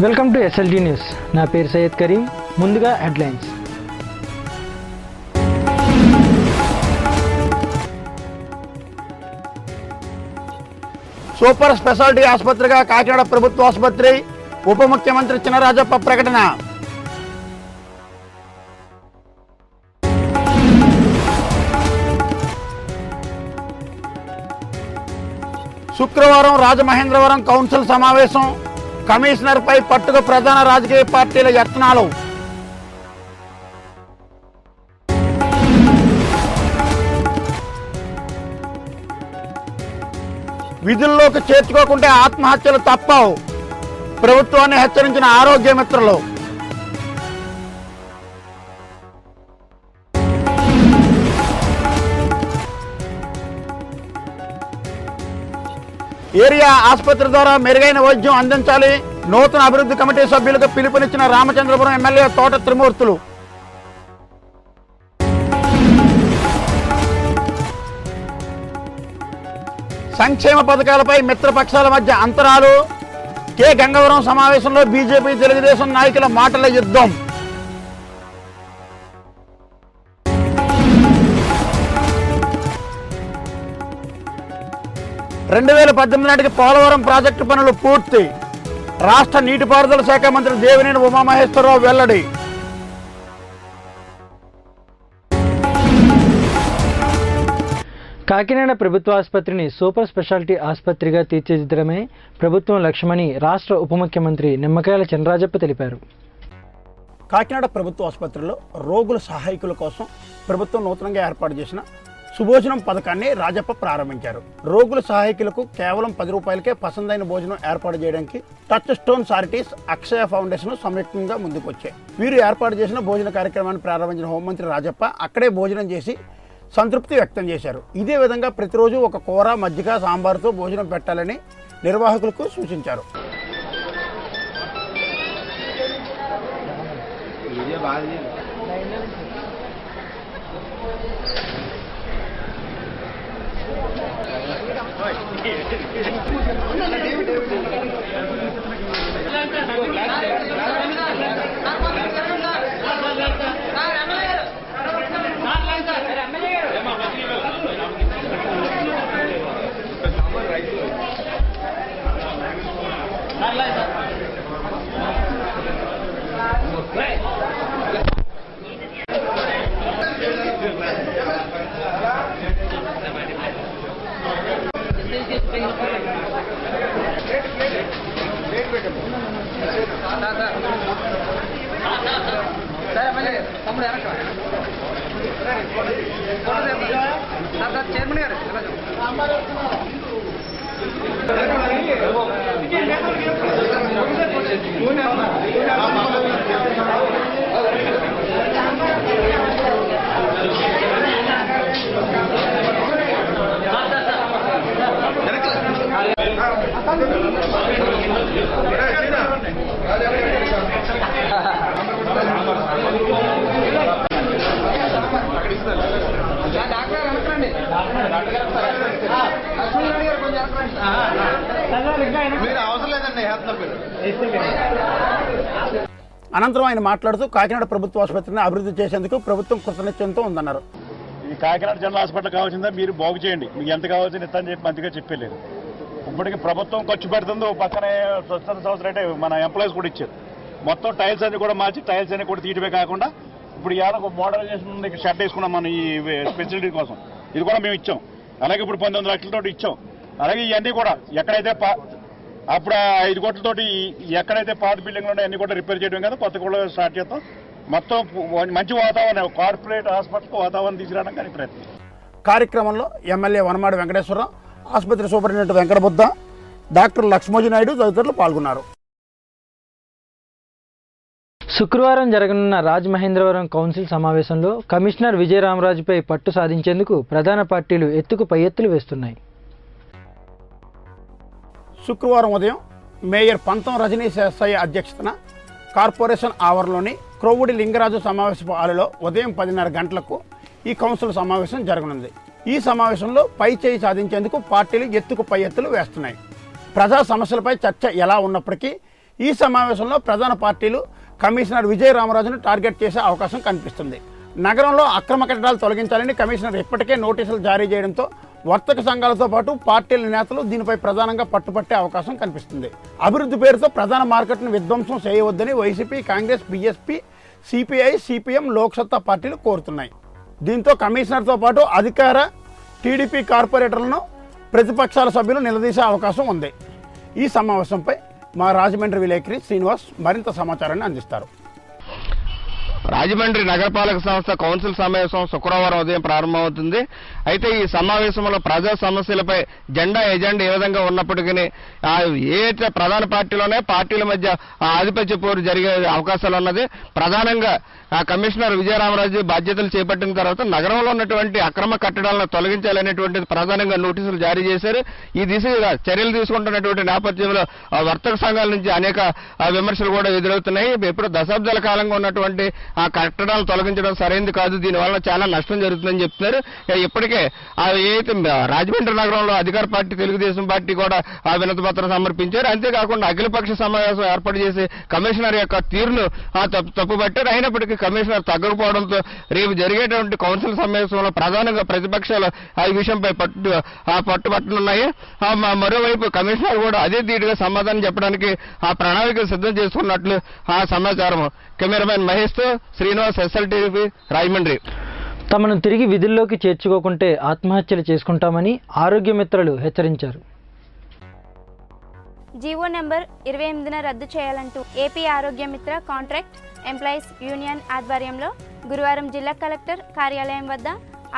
Welcome to SLT news. నా పేరు సయ్యద్ కరీం. ముందుగా హెడ్లైన్స్. సూపర్ స్పెషాలిటీ ఆసుపత్రిగా కాకినాడ ప్రభుత్వ ఆసుపత్రి ఉప ముఖ్యమంత్రి చినరాజప్ప ప్రకటన. శుక్రవారం రాజమహేంద్రవరం కౌన్సిల్ సమావేశం. కమిషనర్పై పట్టుకు ప్రధాన రాజకీయ పార్టీల యత్నాలు. విధుల్లోకి చేర్చుకోకుంటే ఆత్మహత్యలు తప్పవు, ప్రభుత్వాన్ని హెచ్చరించిన ఆరోగ్య మిత్రులు. ఏరియా ఆసుపత్రి ద్వారా మెరుగైన వైద్యం అందించాలి. నూతన అభివృద్ధి కమిటీ సభ్యులకు పిలుపునిచ్చిన రామచంద్రపురం ఎమ్మెల్యే తోట త్రిమూర్తులు. సంక్షేమ పథకాలపై మిత్రపక్షాల మధ్య అంతరాలు. కె గంగవరం సమావేశంలో బీజేపీ తెలుగుదేశం నాయకుల మాటల యుద్ధం. రెండు 2018 నాటికి పోలవరం ప్రాజెక్టు పనులు పూర్తి. రాష్ట్ర నీటిపారుదల శాఖ మంత్రి దేవినేని ఉమామహేశ్వరరావు వెల్లడి. కాకినాడ ప్రభుత్వ ఆసుపత్రిని సూపర్ స్పెషాలిటీ ఆసుపత్రిగా తీర్చిదిద్దడమే ప్రభుత్వం లక్ష్యమని రాష్ట్ర ఉప ముఖ్యమంత్రి నిమ్మకాయల చినరాజప్ప తెలిపారు. కాకినాడ ప్రభుత్వ ఆసుపత్రిలో రోగుల సహాయకుల కోసం ప్రభుత్వం నూతనంగా ఏర్పాటు చేసిన సుభోజనం పథకాన్ని రాజప్ప ప్రారంభించారు. రోగుల సహాయకులకు కేవలం 10 రూపాయలకే పసందైన భోజనం ఏర్పాటు చేయడానికి టచ్ స్టోన్ చారిటీస్, అక్షయ ఫౌండేషన్ సంయుక్తంగా ముందుకొచ్చాయి. వీరు ఏర్పాటు చేసిన భోజన కార్యక్రమాన్ని ప్రారంభించిన హోంమంత్రి రాజప్ప అక్కడే భోజనం చేసి సంతృప్తి వ్యక్తం చేశారు. ఇదే విధంగా ప్రతిరోజు ఒక కూర, మజ్జిగ, సాంబార్తో భోజనం పెట్టాలని నిర్వాహకులకు సూచించారు. చైర్మన్ గారు అనంతరం ఆయన మాట్లాడుతూ కాకినాడ ప్రభుత్వ ఆసుపత్రిని అభివృద్ధి చేసేందుకు ప్రభుత్వం కృతనిశ్చయంతో ఉందన్నారు. ఈ కాకినాడ జనరల్ హాస్పిటల్ కావాల్సిందా మీరు బాగు చేయండి, మీకు ఎంత కావాల్సింది ఇస్తాను చెప్పి మంచిగా చెప్పలేదు. ఇప్పటికి ప్రభుత్వం ఖర్చు పెడుతుందో పక్కనే స్వచ్ఛత సంస్థలు అంటే మన ఎంప్లాయీస్ కూడా ఇచ్చారు. మొత్తం టైల్స్ అన్ని కూడా మార్చి టైల్స్ అన్ని కూడా తీయడమే కాకుండా ఇప్పుడు ఇవాళ మోడలైజేషన్ షెడ్ వేసుకున్నాం మనం ఈ ఫెసిలిటీ కోసం. ఇది కూడా మేము ఇచ్చాం. అలాగే ఇప్పుడు 19 లక్షలతోటి ఇచ్చాం. అలాగే ఇవన్నీ కూడా ఎక్కడైతే అప్పుడు 5 కోట్లతోటి ఎక్కడైతే పాత బిల్డింగ్లు ఉన్నాయో అన్ని కూడా రిపేర్ చేయడం కదా, కొత్త కూడా స్టార్ట్ చేస్తాం. మొత్తం మంచి వాతావరణం, కార్పొరేట్ హాస్పిటల్ వాతావరణం తీసుకురావడం కానీ ప్రయత్నం. కార్యక్రమంలో ఎమ్మెల్యే వనమాడి వెంకటేశ్వరరావు, ఆసుపత్రి సూపరింటెండెంట్ వెంకటబుద్ధ, డాక్టర్ లక్ష్మోజీ నాయుడు తదితరులు పాల్గొన్నారు. శుక్రవారం జరగనున్న రాజమహేంద్రవరం కౌన్సిల్ సమావేశంలో కమిషనర్ విజయరామరాజుపై పట్టు సాధించేందుకు ప్రధాన పార్టీలు ఎత్తుకు పై ఎత్తులు వేస్తున్నాయి. శుక్రవారం ఉదయం మేయర్ పంతం రజనీ శేషయ్య అధ్యక్షతన కార్పొరేషన్ ఆవరణలోని క్రొవ్వుడి లింగరాజు సమావేశపు హాలులో ఉదయం 10:30 గంటలకు ఈ కౌన్సిల్ సమావేశం జరగనుంది. ఈ సమావేశంలో పై చేయి సాధించేందుకు పార్టీలు ఎత్తుకు పై ఎత్తులు వేస్తున్నాయి. ప్రజా సమస్యలపై చర్చ ఎలా ఉన్నప్పటికీ ఈ సమావేశంలో ప్రధాన పార్టీలు కమిషనర్ విజయ రామరాజును టార్గెట్ చేసే అవకాశం కనిపిస్తుంది. నగరంలో అక్రమ కట్టడాలు తొలగించాలని కమిషనర్ ఇప్పటికే నోటీసులు జారీ చేయడంతో వర్తక సంఘాలతో పాటు పార్టీల నేతలు దీనిపై ప్రధానంగా పట్టుపట్టే అవకాశం కనిపిస్తుంది. అభివృద్ధి పేరుతో ప్రధాన మార్కెట్ను విధ్వంసం చేయవద్దని వైసీపీ, కాంగ్రెస్, బీఎస్పీ, సిపిఐ, సిపిఎం, లోక్సత్తా పార్టీలు కోరుతున్నాయి. దీంతో కమిషనర్తో పాటు అధికార టీడీపీ కార్పొరేటర్లను ప్రతిపక్షాల సభ్యులు నిలదీసే అవకాశం ఉంది. ఈ సమావేశంపై మా రాజమండ్రి విలేకరి శ్రీనివాస్ మరింత సమాచారాన్ని అందిస్తారు. రాజమండ్రి నగరపాలక సంస్థ కౌన్సిల్ సమావేశం శుక్రవారం ఉదయం ప్రారంభమవుతుంది. అయితే ఈ సమావేశంలో ప్రజా సమస్యలపై ఎజెండా ఏ విధంగా ఉన్నప్పటికీ ఏ ప్రధాన పార్టీల మధ్య ఆధిపత్య పోరు జరిగే అవకాశాలు ఉన్నది. ప్రధానంగా కమిషనర్ విజయరామరాజు బాధ్యతలు చేపట్టిన తర్వాత నగరంలో ఉన్నటువంటి అక్రమ కట్టడాలను తొలగించాలనేటువంటిది ప్రధానంగా నోటీసులు జారీ చేశారు. ఈ దిశగా చర్యలు తీసుకుంటున్నటువంటి నేపథ్యంలో వర్తక సంఘాల నుంచి అనేక విమర్శలు కూడా ఎదురవుతున్నాయి. ఇప్పుడు దశాబ్దాల కాలంగా ఉన్నటువంటి ఆ కట్టడాలు తొలగించడం సరైనది కాదు, దీనివల్ల చాలా నష్టం జరుగుతుందని చెప్తున్నారు. ఇప్పటికే ఏదైతే రాజమండ్రి నగరంలో అధికార పార్టీ తెలుగుదేశం పార్టీ కూడా ఆ వినతి పత్రం సమర్పించారు. అంతేకాకుండా అఖిలపక్ష సమావేశం ఏర్పాటు చేసి కమిషనర్ యొక్క తీరును తప్పుపట్టారు. అయినప్పటికీ కమిషనర్ తగ్గకపోవడంతో రేపు జరిగేటువంటి కౌన్సిల్ సమావేశంలో ప్రధానంగా ప్రతిపక్షాలు ఈ విషయంపై పట్టుబట్టనున్నాయి. మరోవైపు కమిషనర్ కూడా అదే ధీటుగా సమాధానం చెప్పడానికి ఆ ప్రణాళిక సిద్ధం చేసుకున్నట్లు ఆ సమాచారం. కెమెరామెన్ మహేష్తో శ్రీనివాస్, SLTV, రాజమండ్రి. తమను తిరిగి విధుల్లోకి చేర్చుకోకుంటే ఆత్మహత్యలు చేసుకుంటామని ఆరోగ్య మిత్రులు హెచ్చరించారు. జీవో నెంబర్ 28న రద్దు చేయాలంటూ ఏపీ ఆరోగ్య మిత్ర కాంట్రాక్ట్ ఎంప్లాయీస్ యూనియన్ ఆధ్వర్యంలో గురువారం జిల్లా కలెక్టర్ కార్యాలయం వద్ద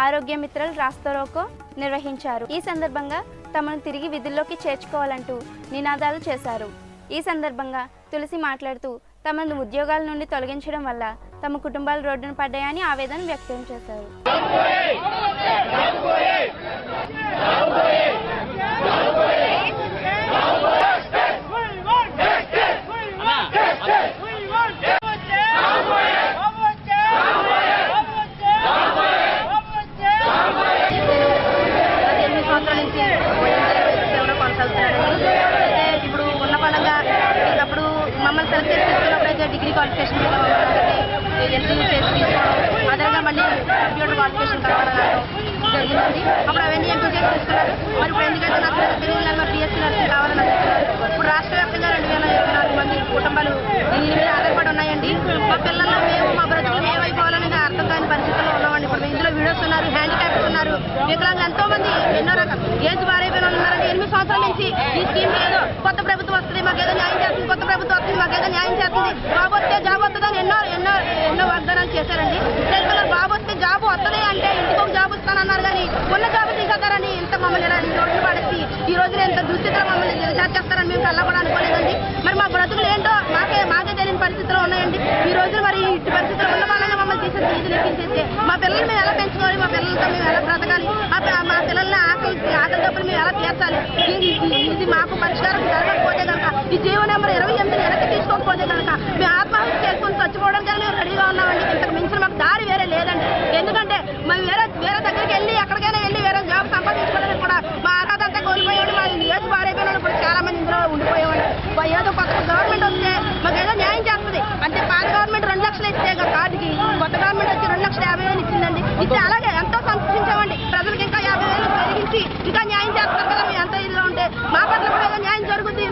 ఆరోగ్య మిత్రులు రాస్తారోకో నిర్వహించారు. ఈ సందర్భంగా తమను తిరిగి విధుల్లోకి చేర్చుకోవాలంటూ నినాదాలు చేశారు. ఈ సందర్భంగా తులసి మాట్లాడుతూ తమను ఉద్యోగాల నుండి తొలగించడం వల్ల తమ కుటుంబాలు రోడ్డున పడ్డాయని ఆవేదన వ్యక్తం చేశారు. ఇప్పుడు ఉన్న పడంగా అప్పుడు మమ్మల్ని సెలెక్ట్ చేసి తీసుకున్నప్పుడైతే డిగ్రీ క్వాలిఫికేషన్ ఎల్సీ చేసి తీసుకోవడం, అదనంగా మళ్ళీ కంప్యూటర్ క్వాలిఫికేషన్ కావడం జరిగిందండి. అప్పుడు అవన్నీ ఎంపీ చేసి తీసుకున్నారు. మరి ఇప్పుడు ఎందుకంటే నాకు తెలుగు BSc నర్సింగ్ కావాలని అనుకుంటున్నారు. ఇప్పుడు రాష్ట్ర వ్యాప్తంగా 2024 మంది కుటుంబాలు దీని మీద ఆధారపడి ఉన్నాయండి. మా పిల్లల్లో మేము మా బ్రతుకులు ఏమైపోవాలనేది అర్థం కాని పరిస్థితుల్లో ఉన్నామండి. ఇప్పుడు ఇందులో వీడియోస్ ఉన్నారు, హ్యాండిక్యాప్స్ ఉన్నారు, వికలాంగులు ఎంతో మంది ఎన్నో రకాల ఏజ్ బారైపోయిన వాళ్ళు ఉన్నారండి. 8 సంవత్సరాల నుంచి ఈ స్కీమ్ ఏదో కొత్త ప్రభుత్వం వస్తుంది, మాకేదో న్యాయం చేస్తుంది, కొత్త ప్రభుత్వం వస్తుంది, మాకేదో న్యాయం చేస్తుంది, జాబ్ వస్తే జాబ్ వస్తుందని ఎన్నో ఎన్నో ఎన్నో వాగ్దానాలు చేశారండి. తెలుగులో జాబ్ వస్తే జాబ్ వస్తుంది అంటే ఇంటికి ఒక జాబ్ వస్తానన్నారు కానీ ఉన్న జాబ్ తీసేస్తారని ఇంత మమ్మల్ని రోడ్లు పడేసి ఈ రోజున ఎంత దుస్థితిలో మమ్మల్ని చేస్తారని మేము కల్లా కూడా అనుకోలేదండి. మరి మా బ్రతుకులు ఏంటో మాకే తెలియని పరిస్థితుల్లో ఉన్నాయండి. ఈ రోజు మరి ఇటు పరిస్థితుల్లో ఉన్న వాళ్ళగా మమ్మల్ని తీసేసి ఇది లెక్కించేస్తే మా పిల్లల్ని మేము ఎలా పెంచుకోవాలి, మా పిల్లలతో మేము ఎలా బ్రతకాలి, మా పిల్లల్ని ఆకలి తప్పులు మేము ఎలా తీర్చాలి, ఇది మాకు పరిష్కారం జరగకపోతే కనుక ఈ జీవో నెంబర్ 28 వెనక్కి తీసుకోకపోతే కనుక మేము ఆత్మహత్య చేసుకొని చచ్చిపోవడానికి మేము రెడీగా ఉన్నామండి. ఇంతకు మించిన మాకు దారి వేరే లేదండి. ఎందుకంటే మేము వేరే దగ్గరికి వెళ్ళి ఎక్కడికైనా వెళ్ళి వేరే జాబ్ సంపాదించుకోవడానికి కూడా మా అర్హత అంతా కోల్పోయాడు. మా ఏజ్ బారైపోయిన కూడా చాలా మంది ఇందులో ఉండిపోయామండి. ఏదో కొత్త గవర్నమెంట్ వస్తే మాకు ఏదో న్యాయం చేస్తుంది అంటే పాత గవర్నమెంట్ 2 లక్షలు ఇస్తే కార్డుకి, కొత్త గవర్నమెంట్ వచ్చి 2,50,000 ఇచ్చిందండి. ఇస్తే అలాగే ఎంతో సంతోషించామండి. ప్రజలకు ఇంకా 50,000 పెరిగించి ఇంకా న్యాయం చేస్తారు కదా. మేము ఎంత ఇదిలో ఉంటే మా పట్ల కూడా ఏదో న్యాయం జరుగుతుంది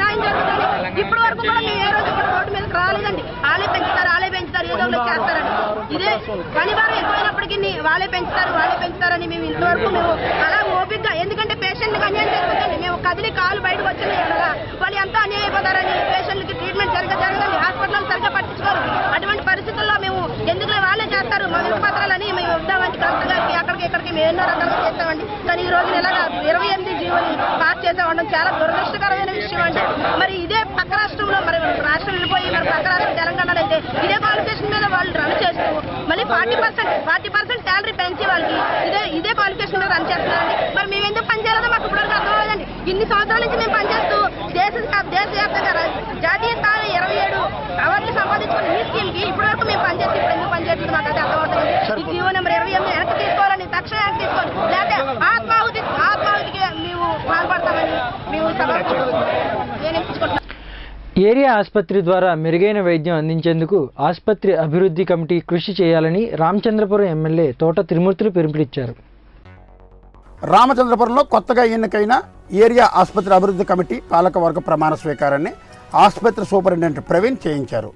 ఇప్పటి వరకు కూడా మేము ఏ రోజు కూడా రోడ్డు మీదకి రాలేదండి. వాళ్ళే పెంచుతారు ఏదో చేస్తారండి. ఇదే పని భారం ఎక్కువైనప్పటికీ వాళ్ళే పెంచుతారని మేము ఇంతవరకు మేము అలా ఓపికగా, ఎందుకంటే పేషెంట్కి అన్యాయం జరుగుతుందండి. మేము కదిలి కాలు బయటకు వచ్చిన వాళ్ళు ఎంతో అన్యాయం అయిపోతారని పేషెంట్కి ట్రీట్మెంట్ జరగదండి. హాస్పిటల్ సరిగ్గా పట్టించుకోరు. అటువంటి పరిస్థితుల్లో మేము ఎందుకులే వాళ్ళే చేస్తారు మా వినపత్రాలని మేము ఇద్దామంటే కలెక్టర్ గారికి ఇక్కడికి మేము ఎన్నో రకాలుగా చేస్తామండి. కానీ ఈ రోజు ఇలాగా 28 జీవోని పాస్ చేసామండి. చాలా దురదృష్టకరమైన విషయం అండి. మరి ఇదే పక్క రాష్ట్రంలో మరి రాష్ట్రం వెళ్ళిపోయి మరి పక్క రాష్ట్రం తెలంగాణలో అయితే ఇదే క్వాలిఫికేషన్ మీద వాళ్ళు రన్ చేస్తూ మళ్ళీ 40% శాలరీ పెంచి వాళ్ళకి ఇదే క్వాలిఫికేషన్ మీద రన్ చేస్తున్నారండి. మరి మేము ఎందుకు పనిచేయాలో మాకు ఇప్పుడు అర్థం అవ్వదండి. ఇన్ని సంవత్సరాల నుంచి మేము పనిచేస్తూ దేశవ్యాప్తంగా జాతీయ స్థాయి 27 అవార్డులు సంపాదించుకుని ఈ స్కీమ్కి ఇప్పటి వరకు మేము పనిచేసి ఇప్పుడు ఎందుకు పనిచేస్తుంది మాకు అయితే అర్థమవుతుంది. ఈ జీవో నెంబర్ 28 వెనక్కి తీసుకోవాలని తక్షణ వెనక్కి తీసుకోవాలి, లేకపోతే ఆత్మాహుతికి మేము పాల్పడతామని మేము సభ ఏరియా ఆసుపత్రి ద్వారా మెరుగైన వైద్యం అందించేందుకు ఆసుపత్రి అభివృద్ధి కమిటీ కృషి చేయాలని రామచంద్రపురం ఎమ్మెల్యే తోట త్రిమూర్తులు పిలుపునిచ్చారు. రామచంద్రపురంలో కొత్తగా ఎన్నికైన ఏరియా ఆసుపత్రి అభివృద్ధి కమిటీ పాలకవర్గ ప్రమాణ స్వీకారాన్ని ఆసుపత్రి సూపరింటెండెంట్ ప్రవీణ్ చేయించారు.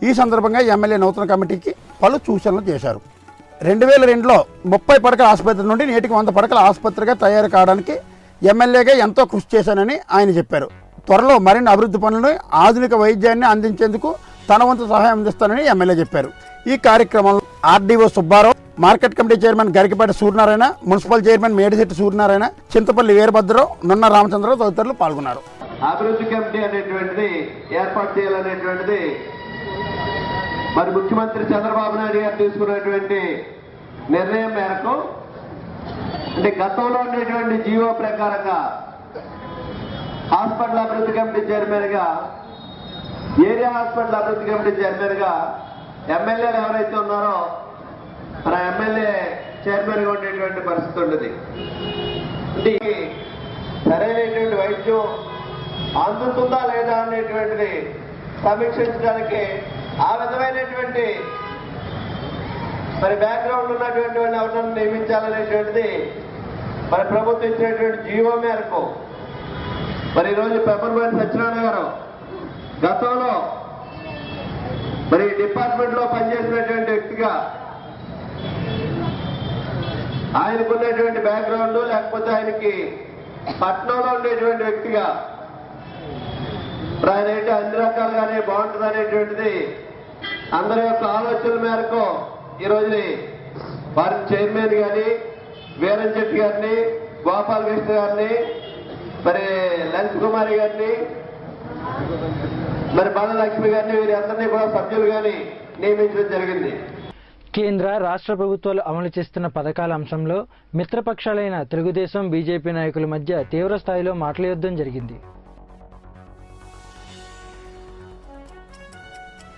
ఈ సందర్భంగా ఎమ్మెల్యే నూతన కమిటీకి పలు సూచనలు చేశారు. 2002లో 30 పడకల ఆసుపత్రి నుండి నేటికి 100 పడకల ఆసుపత్రిగా తయారు కావడానికి ఎమ్మెల్యేగా ఎంతో కృషి చేశానని ఆయన చెప్పారు. త్వరలో మరిన్ని అభివృద్ధి పనులను ఆధునిక వైద్యాన్ని అందించేందుకు తన వంతు సహాయం అందిస్తానని ఎమ్మెల్యే చెప్పారు. ఈ కార్యక్రమంలో RDO Subbarao, market committee chairman Garikapati Suryanarayana, municipal chairman Medisetti Suryanarayana, Chintapalli Veerabhadrarao, Nunna Ramachandrarao తదితరులు పాల్గొన్నారు. అభివృద్ధి కమిటీ అనేటువంటిది ఏర్పాటు చేయాలనేటువంటిది మరి ముఖ్యమంత్రి చంద్రబాబు నాయుడు గారు తీసుకున్నటువంటి నిర్ణయం మేరకు, అంటే గతంలో ఉండేటువంటి జీవో ప్రకారంగా హాస్పిటల్ అభివృద్ధి కమిటీ చైర్మన్గా, ఏరియా హాస్పిటల్ అభివృద్ధి కమిటీ చైర్మన్గా ఎమ్మెల్యేలు ఎవరైతే ఉన్నారో మన ఎమ్మెల్యే చైర్మన్గా ఉండేటువంటి పరిస్థితి ఉండేది. అంటే సరైనటువంటి వైద్యం అందుతుందా లేదా అనేటువంటిది సమీక్షించడానికి ఆ విధమైనటువంటి మరి బ్యాక్గ్రౌండ్ ఉన్నటువంటి వాళ్ళని ఎవరిని నియమించాలనేటువంటిది మరి ప్రభుత్వం ఇచ్చినటువంటి జీవో మేరకు మరి ఈరోజు పెప్పర్మెంట్ సత్యనారాయణ గారు గతంలో మరి డిపార్ట్మెంట్లో పనిచేసినటువంటి వ్యక్తిగా ఆయనకున్నటువంటి బ్యాక్గ్రౌండ్, లేకపోతే ఆయనకి పట్నంలో ఉండేటువంటి వ్యక్తిగా ఆయన ఏంటి అన్ని రకాలుగానే బాగుంటుంది అనేటువంటిది అందరి యొక్క ఆలోచనల మేరకు ఈరోజు వారి చైర్మన్ గారిని, వీరన్ శెట్టి గారిని, గోపాలకృష్ణ గారిని, మరి లలిత్ కుమారి గారిని, మరి బాలలక్ష్మి గారిని, వీరి అందరినీ కూడా సభ్యులు గాని నియమించడం జరిగింది. కేంద్ర రాష్ట్ర ప్రభుత్వాలు అమలు చేస్తున్న పథకాల అంశంలో మిత్రపక్షాలైన తెలుగుదేశం, బీజేపీ నాయకుల మధ్య తీవ్ర స్థాయిలో మాటల యుద్ధం జరిగింది.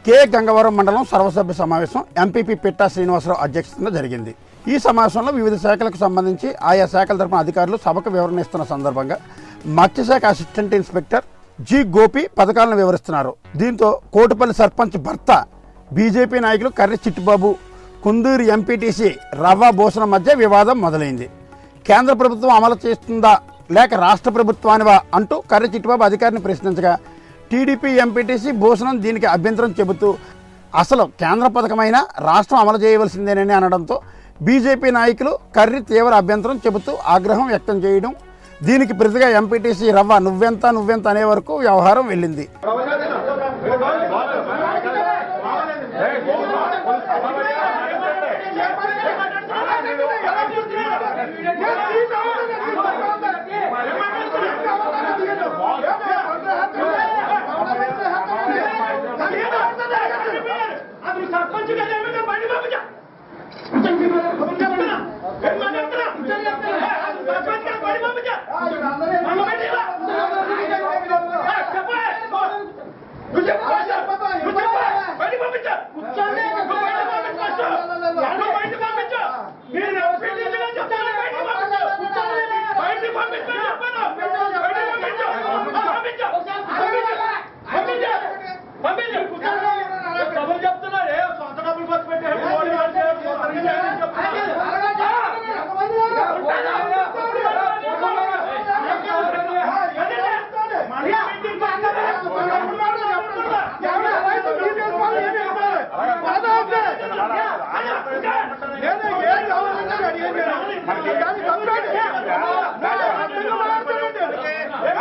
కే గంగవరం మండలం సర్వసభ్య సమావేశం ఎంపీపీ పిట్టా శ్రీనివాసరావు అధ్యక్షతన జరిగింది. ఈ సమావేశంలో వివిధ శాఖలకు సంబంధించి ఆయా శాఖల తరపున అధికారులు సభకు వివరణ ఇస్తున్న సందర్భంగా మత్స్యశాఖ అసిస్టెంట్ ఇన్స్పెక్టర్ జి గోపి పథకాలను వివరిస్తున్నారు. దీంతో కోటిపల్లి సర్పంచ్ భర్త బీజేపీ నాయకులు కర్రి చిట్టుబాబు, కుందూరు ఎంపీటీసీ రవ్వ భూషణం మధ్య వివాదం మొదలైంది. కేంద్ర ప్రభుత్వం అమలు చేస్తుందా లేక రాష్ట్ర ప్రభుత్వానివా అంటూ కర్రి చిట్టుబాబు అధికారిని ప్రశ్నించగా టీడీపీ ఎంపీటీసీ భూషణం దీనికి అభ్యంతరం చెబుతూ అసలు కేంద్ర పథకమైన రాష్ట్రం అమలు చేయవలసిందేనని అనడంతో బీజేపీ నాయకులు కర్రి తీవ్ర అభ్యంతరం చెబుతూ ఆగ్రహం వ్యక్తం చేయడం, దీనికి ప్రతిగా ఎంపీటీసీ రవ్వ నువ్వెంత అనే వరకు వ్యవహారం వెళ్ళింది.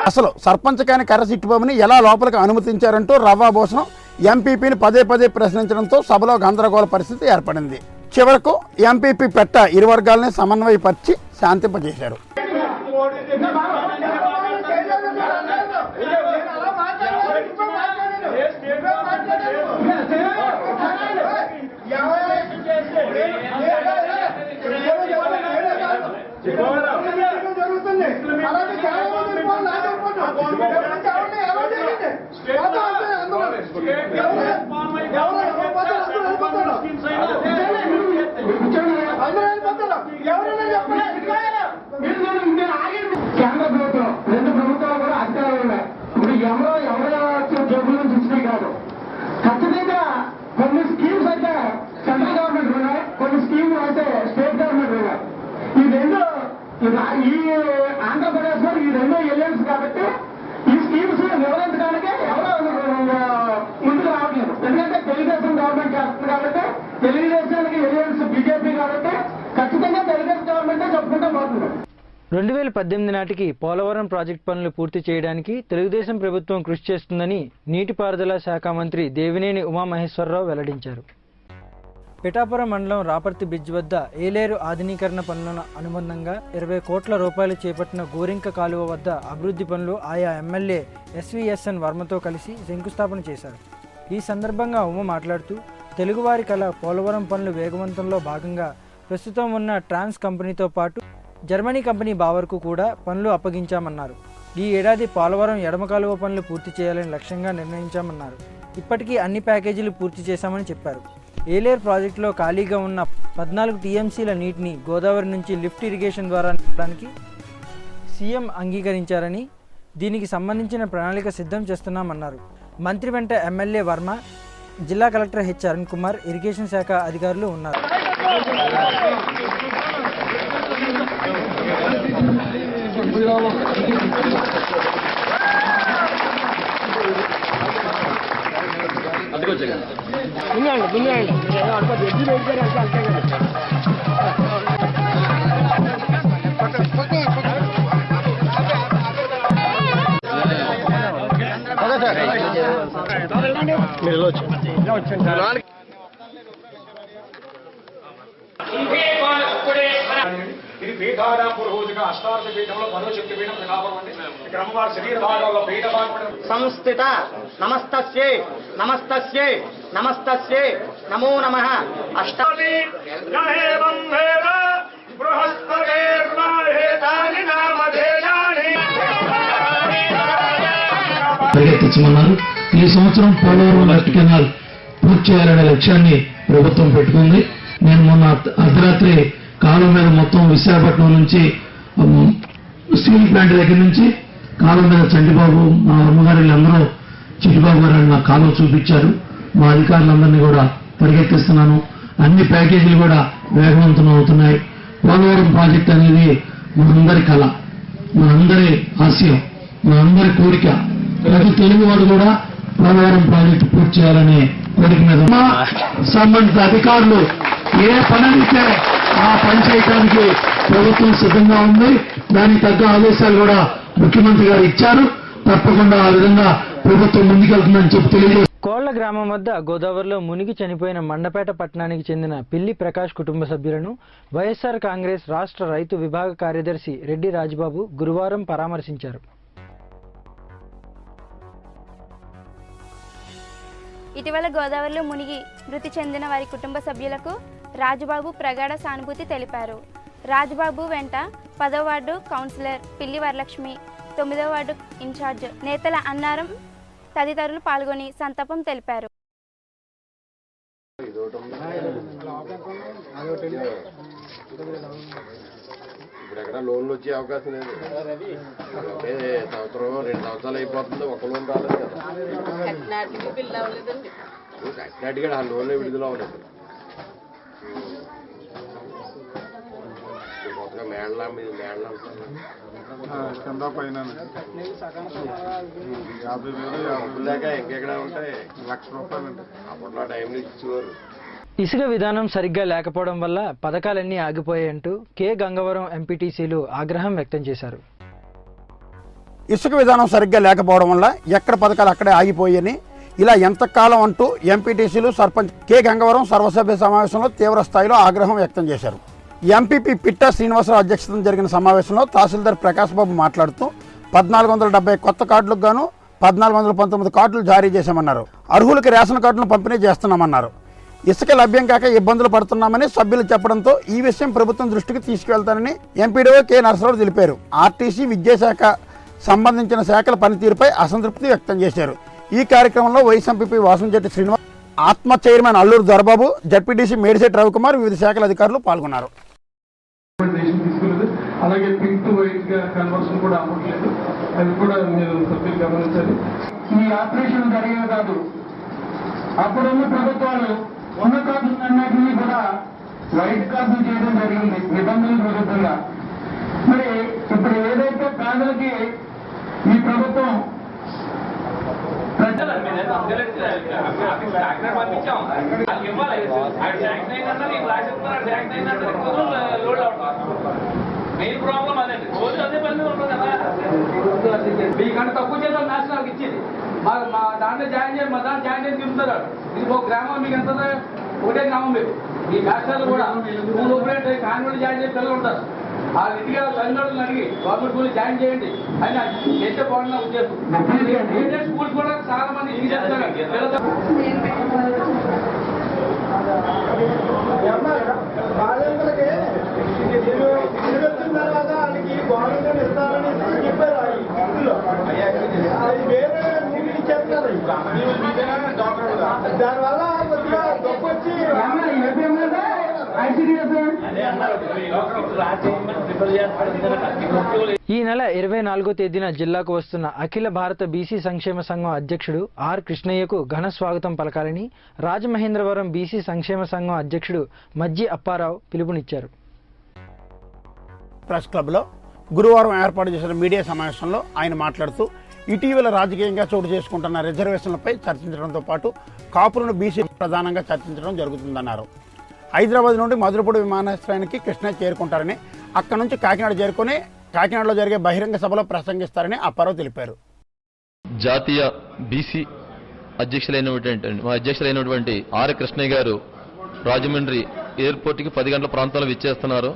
అసలు సర్పంచ్ కాని కర్ర చిట్టుబాబుని ఎలా లోపలికి అనుమతించారంటూ రవ్వ భూషణం ఎంపీపీని పదే ప్రశ్నించడంతో సభలో గందరగోళ పరిస్థితి ఏర్పడింది. చివరకు ఎంపీపీ పెట్ట ఇరు వర్గాలని సమన్వయపరిచి శాంతింపజేశారు. కేంద్ర ప్రభుత్వం 2 ప్రభుత్వాలు కూడా అధికారాలు ఉన్నాయి. ఇప్పుడు ఎవరో జబ్బుల నుంచి లేకపోతే స్టేట్ గవర్నమెంట్ రివర్. ఈ రెండు ఈ ఆంధ్రప్రదేశ్ లో ఈ రెండు ఎలియన్స్ కాబట్టి ఈ స్కీమ్స్ వివరించడానికి ఎవరో ముందుకు రావట్లేదు. ఎందుకంటే తెలుగుదేశం గవర్నమెంట్ చేస్తుంది కాబట్టి, తెలుగుదేశానికి ఎలియన్స్ బీజేపీ కాబట్టి ఖచ్చితంగా తెలుగుదేశం గవర్నమెంటే చెప్పుకుంటూ పోతుంది. 2018 నాటికి పోలవరం ప్రాజెక్టు పనులు పూర్తి చేయడానికి తెలుగుదేశం ప్రభుత్వం కృషి చేస్తుందని నీటిపారుదల శాఖ మంత్రి దేవినేని ఉమామహేశ్వరరావు వెల్లడించారు. పిఠాపురం మండలం రాపర్తి బ్రిడ్జ్ వద్ద ఏలేరు ఆధునీకరణ పనులను అనుబంధంగా 20 కోట్ల రూపాయలు చేపట్టిన గోరింక కాలువ వద్ద అభివృద్ధి పనులు ఆయా ఎమ్మెల్యే ఎస్వీఎస్ఎన్ వర్మతో కలిసి శంకుస్థాపన చేశారు. ఈ సందర్భంగా ఉమ మాట్లాడుతూ తెలుగువారి కళ పోలవరం పనులు వేగవంతంలో భాగంగా ప్రస్తుతం ఉన్న ట్రాన్స్ కంపెనీతో పాటు జర్మనీ కంపెనీ బావర్కు కూడా పనులు అప్పగించామన్నారు. ఈ ఏడాది పోలవరం ఎడమ కాలువ పనులు పూర్తి చేయాలని లక్ష్యంగా నిర్ణయించామన్నారు. ఇప్పటికీ అన్ని ప్యాకేజీలు పూర్తి చేశామని చెప్పారు. ఏలేరు ప్రాజెక్టులో ఖాళీగా ఉన్న 14 టీఎంసీల నీటిని గోదావరి నుంచి లిఫ్ట్ ఇరిగేషన్ ద్వారా నింపడానికి సీఎం అంగీకరించారని, దీనికి సంబంధించిన ప్రణాళిక సిద్ధం చేస్తున్నామన్నారు. మంత్రి వెంట ఎమ్మెల్యే వర్మ, జిల్లా collector H Arun Kumar, irrigation శాఖ అధికారులు ఉన్నారు. ఇది పీఠారాం పురోహితుగా అష్టాదశ పీఠంలో 10వ శక్తి పీఠం పిఠాపురం అండి. ఇక్కడ అమ్మవారి శరీర భాగంలో పీఠ భాగం సంస్థిత నమస్తస్యే నమస్తస్యే నమస్తస్యే నమో నమః అష్టాది పరిగెత్తించమన్నారు. ఈ సంవత్సరం పోలవరం లెఫ్ట్ కెనాల్ పూర్తి చేయాలనే లక్ష్యాన్ని ప్రభుత్వం పెట్టుకుంది. నేను మొన్న అర్ధరాత్రి కాలువ మీద మొత్తం విశాఖపట్నం నుంచి స్టీల్ ప్లాంట్ దగ్గర నుంచి కాలువ మీద చంటిబాబు, మా అమ్మగారు వీళ్ళందరూ చిట్టిబాబు గారు నాకు కాలువ చూపించారు. మా అధికారులందరినీ కూడా పరిగెత్తిస్తున్నాను. అన్ని ప్యాకేజీలు కూడా వేగవంతం అవుతున్నాయి. పోలవరం ప్రాజెక్ట్ అనేది మనందరి కళ, మనందరి ఆశయం, మనందరి కోరిక. ప్రతి తెలుగువాడు కూడా పోలవరం ప్రాజెక్టు పూర్తి చేయాలనే కోరిక మీద సంబంధిత అధికారులు ఏ పనైతే ఆ పని చేయడానికి ప్రభుత్వం సిద్ధంగా ఉంది. దానికి తగ్గ ఆదేశాలు కూడా ముఖ్యమంత్రి గారు ఇచ్చారు. తప్పకుండా ఆ విధంగా ప్రభుత్వం ముందుకెళ్తుందని చెప్పి తెలియజేస్తారు. కోళ్ల గ్రామం వద్ద గోదావరిలో మునిగి చనిపోయిన మండపేట పట్టణానికి చెందిన పిల్లి ప్రకాష్ కుటుంబ సభ్యులను వైఎస్ఆర్ కాంగ్రెస్ రాష్ట్ర రైతు విభాగ కార్యదర్శి రెడ్డి రాజబాబు గురువారం పరామర్శించారు. ఇటీవల గోదావరిలో మునిగి మృతి చెందిన వారి కుటుంబ సభ్యులకు రాజుబాబు ప్రగాఢ సానుభూతి తెలిపారు. రాజుబాబు వెంట 10వ వార్డు కౌన్సిలర్ పిల్లి వరలక్ష్మి, 9వ వార్డు ఇన్ఛార్జ్ నేతల అన్నారం తదితరులు పాల్గొని సంతాపం తెలిపారు. ఎక్కడ లోన్లు వచ్చే అవకాశం లేదు. సంవత్సరం 2 సంవత్సరాలు అయిపోతుంది, ఒక లోన్ రాలేదు కదా. కట్టినట్టుగా ఆ లోన్లే విడుదల అవ్వలేదు. కొత్తగా మేడలా కింద పైన 50,000 లేక ఇంకెక్కడ ఉంటాయి, ₹1,00,000 అప్పట్లో టైంలో ఇచ్చేవారు. ఇసుక విధానం సరిగ్గా లేకపోవడం వల్ల పథకాలన్నీ ఆగిపోయాయంటూ కె గంగవరం ఎంపీటీసీలు ఆగ్రహం వ్యక్తం చేశారు. ఇసుక విధానం సరిగ్గా లేకపోవడం వల్ల ఎక్కడ పథకాలు అక్కడే ఆగిపోయాయని, ఇలా ఎంతకాలం అంటూ ఎంపీటీసీలు సర్పంచ్ కె గంగవరం సర్వసభ్య సమావేశంలో తీవ్ర స్థాయిలో ఆగ్రహం వ్యక్తం చేశారు. ఎంపీపీ పిట్టా శ్రీనివాసరావు అధ్యక్షతన జరిగిన సమావేశంలో తహసీల్దార్ ప్రకాష్ బాబు మాట్లాడుతూ 1470 కొత్త కార్డులకు గాను 1419 కార్డులు జారీ చేశామన్నారు. అర్హులకి రేషన్ కార్డులను పంపిణీ చేస్తున్నామన్నారు. ఇసుక లభ్యం కాక ఇబ్బందులు పడుతున్నామని సభ్యులు చెప్పడంతో ఈ విషయం ప్రభుత్వం దృష్టికి తీసుకువెళ్తానని ఎంపీడీఓ కె నరసరావు తెలిపారు. ఆర్టీసీ, విద్యాశాఖ సంబంధించిన శాఖల పనితీరుపై అసంతృప్తి వ్యక్తం చేశారు. ఈ కార్యక్రమంలో వైస్ ఎంపీపీ వాసంశెట్టి శ్రీనివాస్, ఆత్మ చైర్మన్ అల్లూరు దొరబాబు, జడ్పీటీసీ మేడిశెట్టి రవికుమార్, వివిధ శాఖల అధికారులు పాల్గొన్నారు. అలాగే పింక్ టు వైట్ గా కన్వర్షన్ కూడా అవ్వట్లేదు. అది కూడా మీరు సభ్యులు గమనించాలి. ఈ ఆపరేషన్ జరిగేది కాదు. అప్పుడున్న ప్రభుత్వాలు ఉన్న కార్డులన్నింటినీ కూడా వైట్ కాపీ చేయడం జరిగింది నిబంధనల విరుద్ధంగా. మరి ఇప్పుడు ఏదైతే పేదలకి ఈ ప్రభుత్వం మెయిన్ ప్రాబ్లం అదే, రోజు అదే పని ఉంటుంది కదా. మీకంటే తక్కువ చేద్దాం నేషనల్కి ఇచ్చేది మా దాంట్లో జాయిన్ చేయండి, మా దాంట్లో జాయిన్ చేసి తింటారు. ఇది ఒక గ్రామం, మీకు ఎంత ఒకటే గ్రామం మీరు. మీ నేషనల్ కూడా స్కూల్ ఓపెన్ కాన్వెంట్ జాయిన్ చేసి పిల్లలు ఉంటారు. ఆ ఇంటిగా తల్లిదండ్రులను అడిగి గవర్నమెంట్ స్కూల్ జాయిన్ చేయండి అని చేస్తే బాగుంటున్న ఉద్దేశం. స్కూల్స్ కూడా చాలా మంది ఇది చేస్తారు. తర్వాత వాళ్ళకి గవర్నమెంట్ ఇస్తారని చెప్పారు. అది వేరే మూవీ ఇచ్చేస్తున్నారు. దానివల్ల కొద్దిగా గొప్ప వచ్చి ఈ నెల 24వ తేదీన జిల్లాకు వస్తున్న అఖిల భారత బీసీ సంక్షేమ సంఘం అధ్యక్షుడు ఆర్ కృష్ణయ్యకు ఘన స్వాగతం పలకాలని రాజమహేంద్రవరం బీసీ సంక్షేమ సంఘం అధ్యక్షుడు మజ్జి అప్పారావు పిలుపునిచ్చారు. ప్రెస్ క్లబ్లో గురువారం ఏర్పాటు చేసిన మీడియా సమావేశంలో ఆయన మాట్లాడుతూ ఇటీవల రాజకీయంగా చోటు చేసుకుంటున్న రిజర్వేషన్లపై చర్చించడంతో పాటు కాపులను బీసీ ప్రధానంగా చర్చించడం జరుగుతుందన్నారు. హైదరాబాద్ నుండి మధురపూడి విమానాశ్రయానికి కృష్ణయ్య చేరుకుంటారని, అక్కడి నుంచి కాకినాడ చేరుకుని కాకినాడలో జరిగే బహిరంగ సభలో ప్రసంగిస్తారని అప్పారావు తెలిపారు. జాతీయ బీసీ అధ్యక్షులైనటువంటి ఆర్ కృష్ణయ్య గారు రాజమండ్రి ఎయిర్పోర్ట్కి 10 గంటల ప్రాంతంలో విచ్చేస్తున్నారు.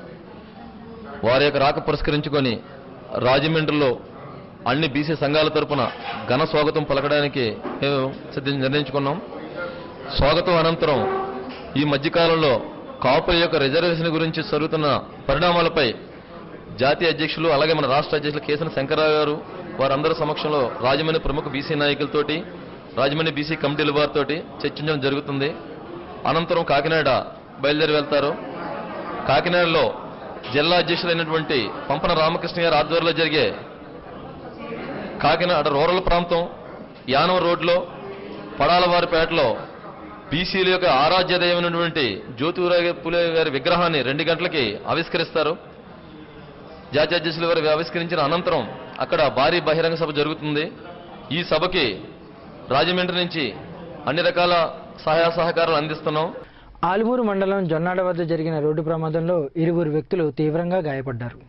వారి యొక్క రాక పురస్కరించుకొని రాజమండ్రిలో అన్ని బీసీ సంఘాల తరపున ఘన స్వాగతం పలకడానికి మేము నిర్ణయించుకున్నాం. స్వాగతం అనంతరం ఈ మధ్యకాలంలో కాపుల యొక్క రిజర్వేషన్ గురించి జరుగుతున్న పరిణామాలపై జాతీయ అధ్యక్షులు అలాగే మన రాష్ట్ర అధ్యక్షులు కేసీఆర్ శంకర్రావు గారు వారందరి సమక్షంలో రాజమండ్రి ప్రముఖ బీసీ నాయకులతోటి రాజమండ్రి బీసీ కమిటీల వారితో చర్చించడం జరుగుతుంది. అనంతరం కాకినాడ బయలుదేరి వెళ్తారు. కాకినాడలో జిల్లా అధ్యక్షులైనటువంటి పంపన రామకృష్ణ గారి ఆధ్వర్యంలో జరిగే కాకినాడ రూరల్ ప్రాంతం యానం రోడ్లో పడాలవారిపేటలో బీసీల యొక్క ఆరాధ్య దైవమైనటువంటి జ్యోతిరావు పులే గారి విగ్రహాన్ని 2 గంటలకి ఆవిష్కరిస్తారు. జాతీయ అధ్యక్షులు వారు ఆవిష్కరించిన అనంతరం అక్కడ భారీ బహిరంగ సభ జరుగుతుంది. ఈ సభకి రాజమండ్రి నుంచి అన్ని రకాల సహాయ సహకారాలు అందిస్తున్నాం. ఆలుమూరు మండలం జొన్నాడ వద్ద జరిగిన రోడ్డు ప్రమాదంలో 2 వ్యక్తులు తీవ్రంగా గాయపడ్డారు.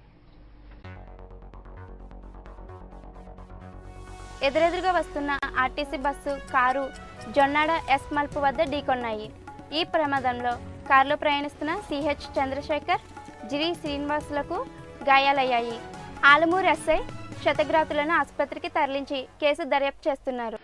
ఎదురెదురుగా వస్తున్న RTC bus, car Jonnada S మల్పు వద్ద ఢీకొన్నాయి. ఈ ప్రమాదంలో కారులో ప్రయాణిస్తున్న సిహెచ్ చంద్రశేఖర్, జిరి శ్రీనివాసులకు గాయాలయ్యాయి. ఆలమూరు ఎస్ఐ క్షతగాత్రులను ఆసుపత్రికి తరలించి కేసు దర్యాప్తు చేస్తున్నారు.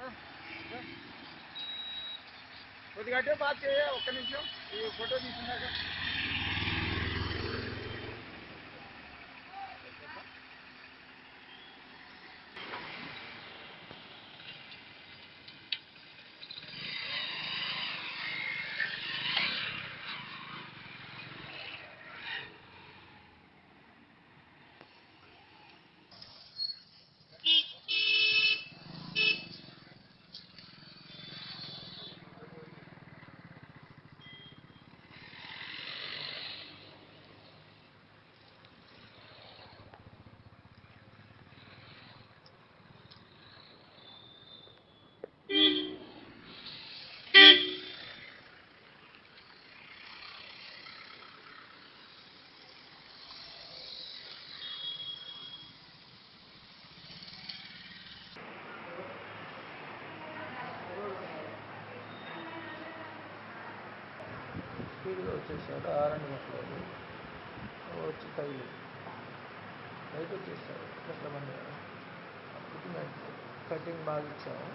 స్పీడ్గా వచ్చేసాడు. 6 గంటలు వచ్చి తగిలి బయట వచ్చేసాడు. కష్టమంది కటింగ్ బాగా ఇచ్చాము.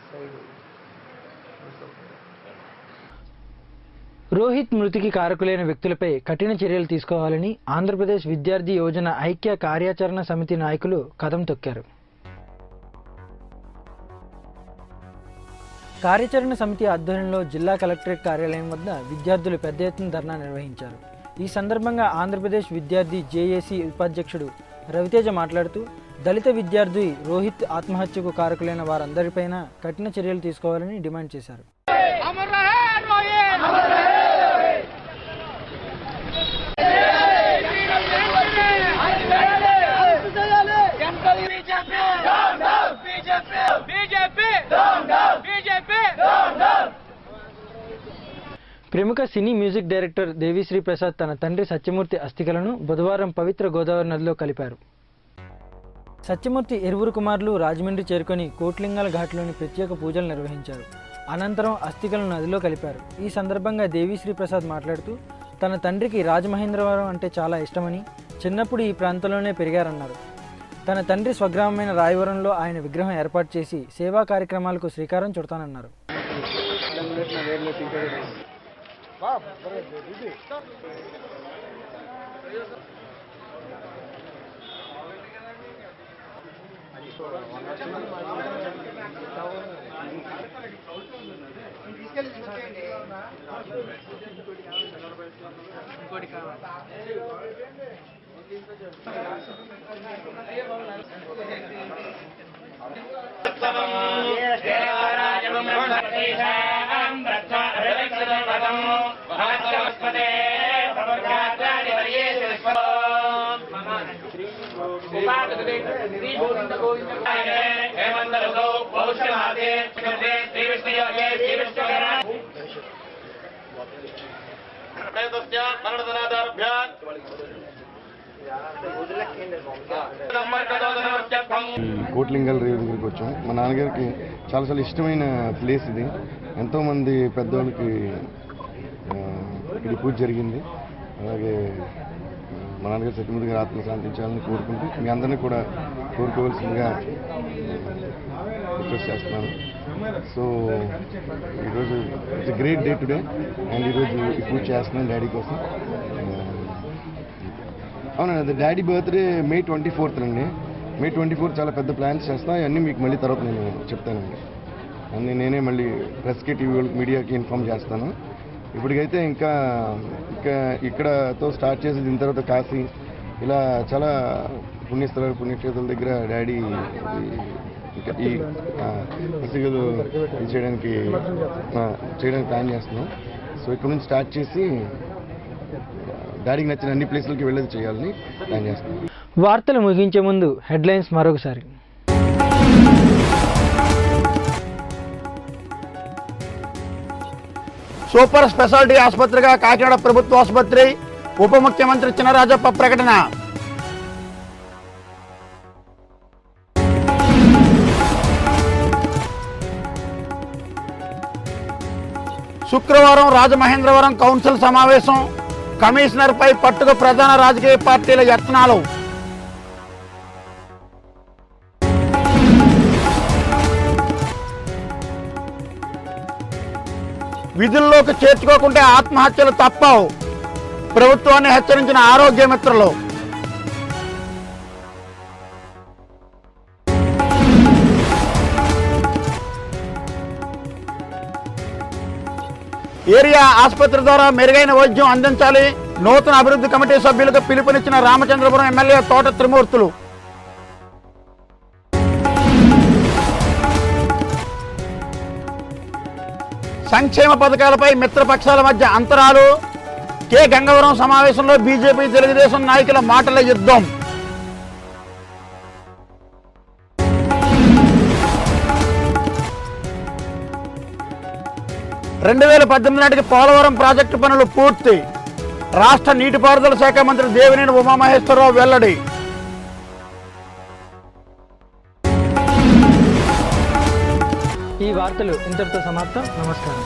సైడ్ రోహిత్ మృతికి కారకులైన వ్యక్తులపై కఠిన చర్యలు తీసుకోవాలని ఆంధ్రప్రదేశ్ విద్యార్థి యోజన ఐక్య కార్యాచరణ సమితి నాయకులు కదం తొక్కారు. కార్యాచరణ సమితి ఆధ్వర్యంలో జిల్లా కలెక్టరేట్ కార్యాలయం వద్ద విద్యార్థులు పెద్ద ఎత్తున ధర్నా నిర్వహించారు. ఈ సందర్భంగా ఆంధ్రప్రదేశ్ విద్యార్థి జేఏసీ ఉపాధ్యక్షుడు రవితేజ మాట్లాడుతూ దళిత విద్యార్థి రోహిత్ ఆత్మహత్యకు కారకులైన వారందరిపైన కఠిన చర్యలు తీసుకోవాలని డిమాండ్ చేశారు. ప్రముఖ సినీ మ్యూజిక్ డైరెక్టర్ దేవిశ్రీ ప్రసాద్ తన తండ్రి సత్యమూర్తి అస్థికలను బుధవారం పవిత్ర గోదావరి నదిలో కలిపారు. సత్యమూర్తి ఇరువురు కుమారులు రాజమండ్రి చేరుకొని కోట్లింగాల ఘాట్లోని ప్రత్యేక పూజలు నిర్వహించారు. అనంతరం అస్థికలను నదిలో కలిపారు. ఈ సందర్భంగా దేవిశ్రీ ప్రసాద్ మాట్లాడుతూ తన తండ్రికి రాజమహేంద్రవరం అంటే చాలా ఇష్టమని, చిన్నప్పుడు ఈ ప్రాంతంలోనే పెరిగారన్నారు. తన తండ్రి స్వగ్రామమైన రాయవరంలో ఆయన విగ్రహం ఏర్పాటు చేసి సేవా కార్యక్రమాలకు శ్రీకారం చుడతానన్నారు. కోట్లింగాల రేవు దగ్గరికి వచ్చాం. మా నాన్నగారికి చాలా ఇష్టమైన ప్లేస్ ఇది. ఎంతోమంది పెద్దవాళ్ళకి ఇక్కడ పూజ జరిగింది. అలాగే మా నాన్నగారు సత్యమూర్తి గారు ఆత్మ శాంతించాలని కోరుకుంటూ మీ అందరినీ కూడా కోరుకోవాల్సిందిగా రిక్వెస్ట్ చేస్తున్నాను. సో ఈరోజు it's a great day today and ఈరోజు ఈ పూజ చేస్తున్నాను డాడీ కోసం. అవునండి, అది డాడీ బర్త్డే May 24th అండి. May 24th చాలా పెద్ద ప్లాన్స్ చేస్తాను. అవన్నీ మీకు మళ్ళీ తర్వాత నేను చెప్తానండి. అన్నీ నేనే మళ్ళీ ప్రెస్కి, టీవీ మీడియాకి ఇన్ఫామ్ చేస్తాను. ఇప్పటికైతే ఇంకా ఇక్కడతో స్టార్ట్ చేసి దీని తర్వాత కాశీ, ఇలా చాలా పుణ్యస్థలాలు, పుణ్యక్షేత్రాల దగ్గర డాడీ ఇంకా ఈ పసిగలు చేయడానికి ప్లాన్ చేస్తున్నాం. సో ఇక్కడ నుంచి స్టార్ట్ చేసి డాడీకి నచ్చిన అన్ని ప్లేసులకి వెళ్ళేది చేయాలని ప్లాన్ చేస్తున్నాం. వార్తలు ముగించే ముందు హెడ్లైన్స్ మరొకసారి. సూపర్ స్పెషాలిటీ ఆసుపత్రిగా కాకినాడ ప్రభుత్వ ఆసుపత్రి, ఉప ముఖ్యమంత్రి చినరాజప్ప ప్రకటన. శుక్రవారం రాజమహేంద్రవరం కౌన్సిల్ సమావేశం. కమిషనర్పై పట్టుకు ప్రధాన రాజకీయ పార్టీల యత్నాలు. విధుల్లోకి చేర్చుకోకుంటే ఆత్మహత్యలు తప్పవు, ప్రభుత్వాన్ని హెచ్చరించిన ఆరోగ్య మిత్రులు. ఏరియా ఆసుపత్రి ద్వారా మెరుగైన వైద్యం అందించాలి. నూతన అభివృద్ధి కమిటీ సభ్యులకు పిలుపునిచ్చిన రామచంద్రపురం ఎమ్మెల్యే తోట త్రిమూర్తులు. సంక్షేమ పథకాలపై మిత్రపక్షాల మధ్య అంతరాలు. కె గంగవరం సమావేశంలో బీజేపీ, తెలుగుదేశం నాయకుల మాటల యుద్ధం. నాటికి పోలవరం ప్రాజెక్టు పనులు పూర్తి. రాష్ట్ర నీటిపారుదల శాఖ మంత్రి దేవినేని ఉమామహేశ్వరరావు వెల్లడి. ఈ వార్తలు ఇంతటితో సమాప్తం. నమస్కారం.